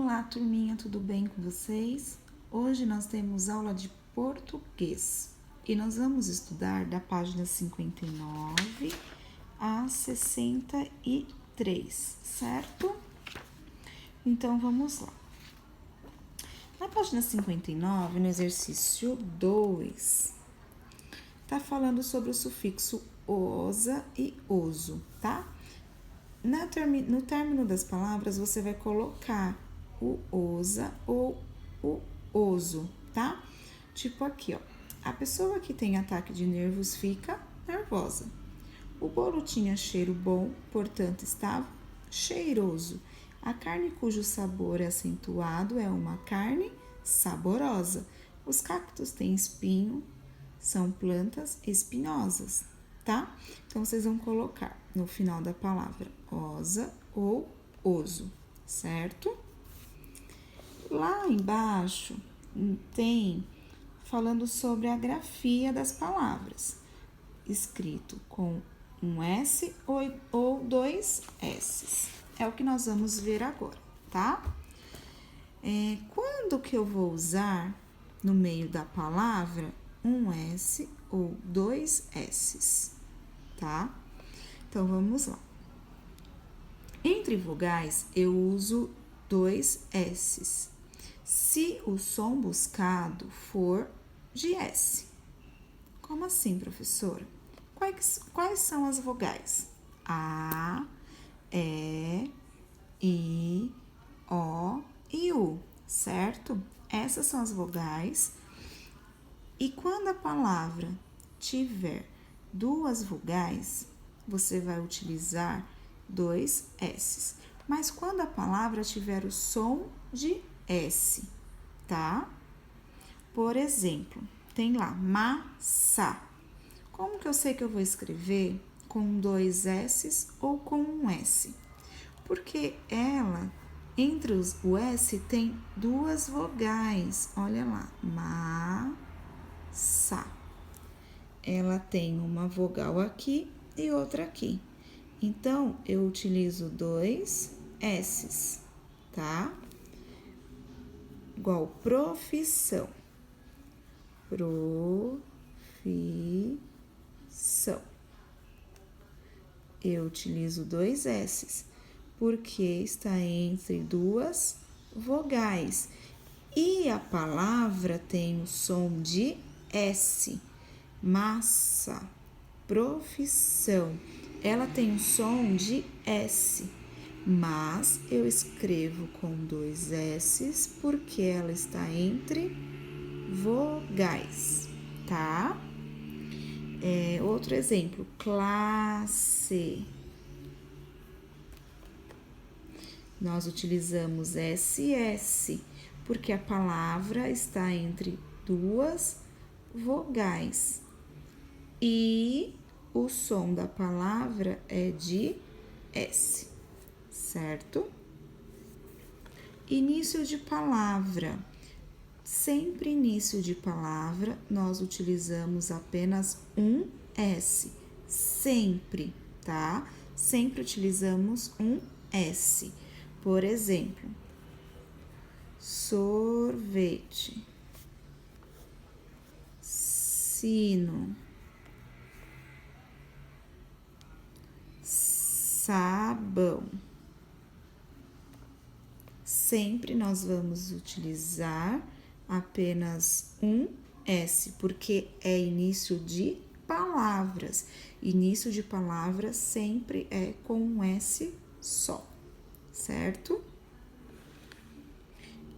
Olá, turminha, tudo bem com vocês? Hoje nós temos aula de português e nós vamos estudar da página 59 a 63, certo? Então, vamos lá. Na página 59, no exercício 2, tá falando sobre o sufixo osa e oso, tá? No término das palavras, você vai colocar o osa ou o oso, tá? Tipo aqui, ó. A pessoa que tem ataque de nervos fica nervosa. O bolo tinha cheiro bom, portanto estava cheiroso. A carne cujo sabor é acentuado é uma carne saborosa. Os cactos têm espinho, são plantas espinhosas, tá? Então, vocês vão colocar no final da palavra osa ou oso, certo? Lá embaixo tem falando sobre a grafia das palavras, escrito com um S ou dois S's. É o que nós vamos ver agora, tá? Quando que eu vou usar no meio da palavra um S ou dois S's, tá? Então, vamos lá. Entre vogais, eu uso dois S's. Se o som buscado for de S. Como assim, professora? Quais são as vogais? A, E, I, O e U, certo? Essas são as vogais. E quando a palavra tiver duas vogais, você vai utilizar dois S's. Mas quando a palavra tiver o som de S, tá? Por exemplo, tem lá, massa. Como que eu sei que eu vou escrever com dois S's ou com um S? Porque ela, entre o S, tem duas vogais. Olha lá, massa. Ela tem uma vogal aqui e outra aqui. Então, eu utilizo dois S's, tá? Igual profissão. Profissão. Eu utilizo dois S's, porque está entre duas vogais. E a palavra tem o som de S. Massa, profissão. Ela tem um som de S, mas eu escrevo com dois S's porque ela está entre vogais, tá? Outro exemplo, classe. Nós utilizamos SS porque a palavra está entre duas vogais e o som da palavra é de S, certo? Início de palavra. Sempre início de palavra, nós utilizamos apenas um S. Sempre, tá? Sempre utilizamos um S. Por exemplo, sorvete, sino, sabão. Sempre nós vamos utilizar apenas um S, porque é início de palavras. Início de palavras sempre é com um S só, certo?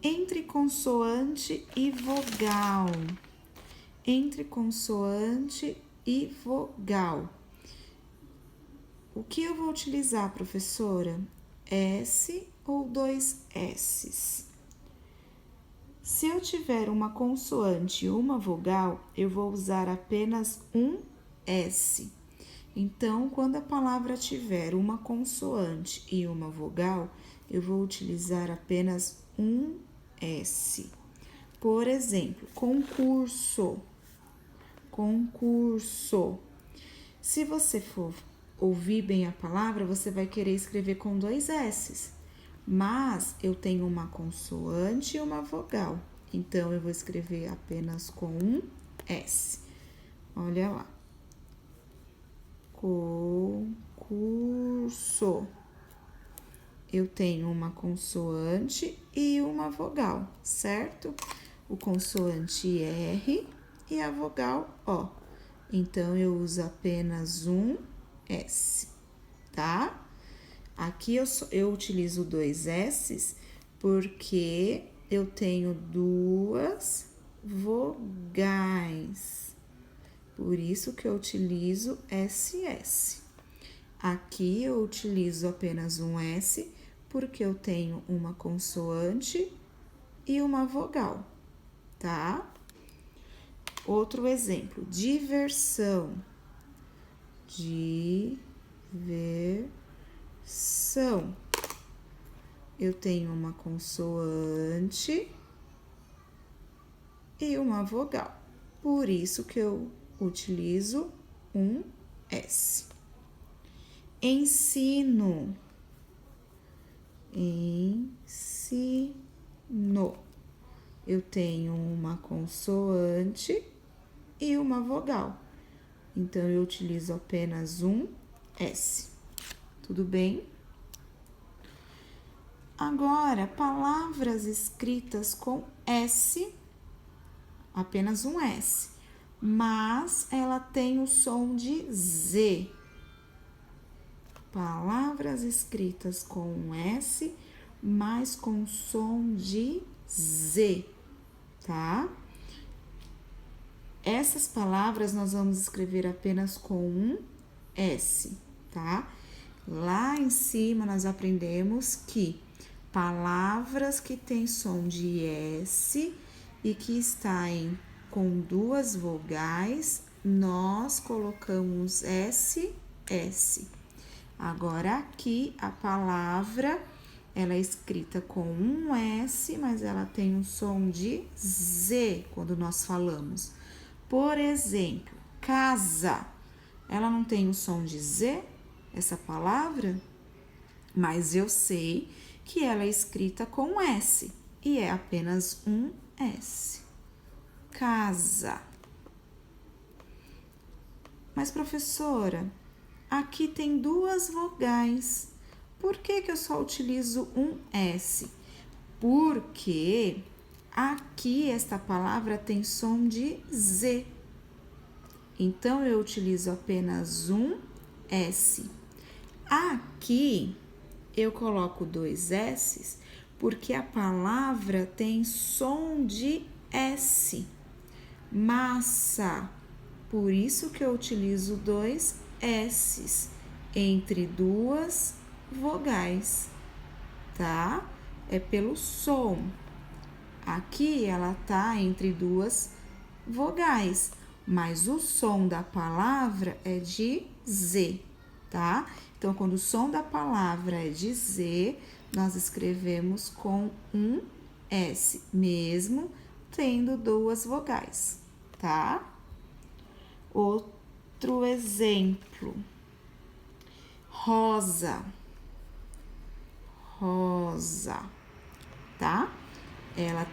Entre consoante e vogal. Entre consoante e vogal. O que eu vou utilizar, professora? S ou dois S's? Se eu tiver uma consoante e uma vogal, eu vou usar apenas um S. Então, quando a palavra tiver uma consoante e uma vogal, eu vou utilizar apenas um S. Por exemplo, concurso. Concurso. Se você for ouvir bem a palavra, você vai querer escrever com dois S's. mas eu tenho uma consoante e uma vogal. Então, eu vou escrever apenas com um S. Olha lá. Concurso. Eu tenho uma consoante e uma vogal, certo? O consoante R e a vogal O. Então, eu uso apenas um S, tá? Aqui eu utilizo dois S's porque eu tenho duas vogais. Por isso que eu utilizo SS. Aqui eu utilizo apenas um S porque eu tenho uma consoante e uma vogal, tá? Outro exemplo, diversão. Diversão. Eu tenho uma consoante e uma vogal. Por isso que eu utilizo um S. Ensino. Ensino. Eu tenho uma consoante e uma vogal. Então, eu utilizo apenas um S. Tudo bem? Agora, palavras escritas com S, apenas um S, mas ela tem o som de Z. Palavras escritas com um S, mas com som de Z, tá? Essas palavras nós vamos escrever apenas com um S, tá? Lá em cima nós aprendemos que palavras que têm som de S e que está com duas vogais, nós colocamos SS. Agora, aqui, a palavra, ela é escrita com um S, mas ela tem um som de Z quando nós falamos. Por exemplo, casa. Ela não tem um som de Z, essa palavra? Mas eu sei que ela é escrita com S e é apenas um S. Casa. Mas, professora, aqui tem duas vogais. Por que eu só utilizo um S? Porque aqui esta palavra tem som de Z. Então, eu utilizo apenas um S. Aqui, eu coloco dois S's porque a palavra tem som de S. Massa. Por isso que eu utilizo dois S's entre duas vogais, tá? É pelo som. Aqui ela tá entre duas vogais, mas o som da palavra é de Z, tá? Então, quando o som da palavra é de Z, nós escrevemos com um S, mesmo tendo duas vogais, tá? Outro exemplo. Rosa. Rosa, tá? Ela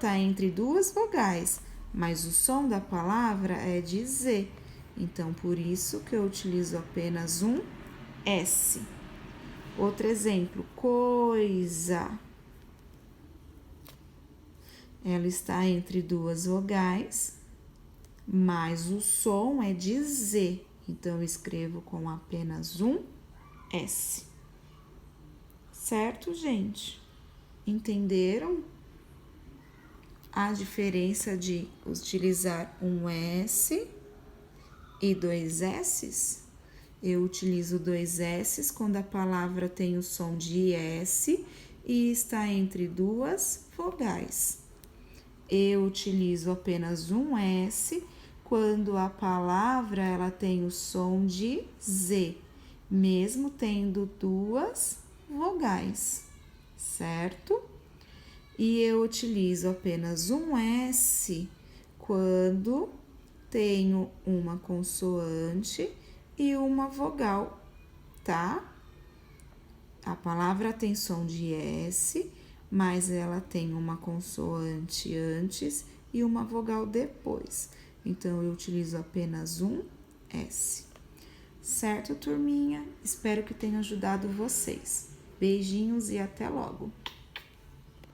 tá entre duas vogais, mas o som da palavra é de Z. Então, por isso que eu utilizo apenas um S. Outro exemplo, coisa. Ela está entre duas vogais, mas o som é de Z. Então, eu escrevo com apenas um S. Certo, gente? Entenderam a diferença de utilizar um S e dois S's? Eu utilizo dois S's quando a palavra tem o som de S e está entre duas vogais. Eu utilizo apenas um S quando a palavra ela tem o som de Z, mesmo tendo duas vogais, certo? E eu utilizo apenas um S quando tenho uma consoante e uma vogal, tá? A palavra tem som de S, mas ela tem uma consoante antes e uma vogal depois. Então, eu utilizo apenas um S. Certo, turminha? Espero que tenha ajudado vocês. Beijinhos e até logo!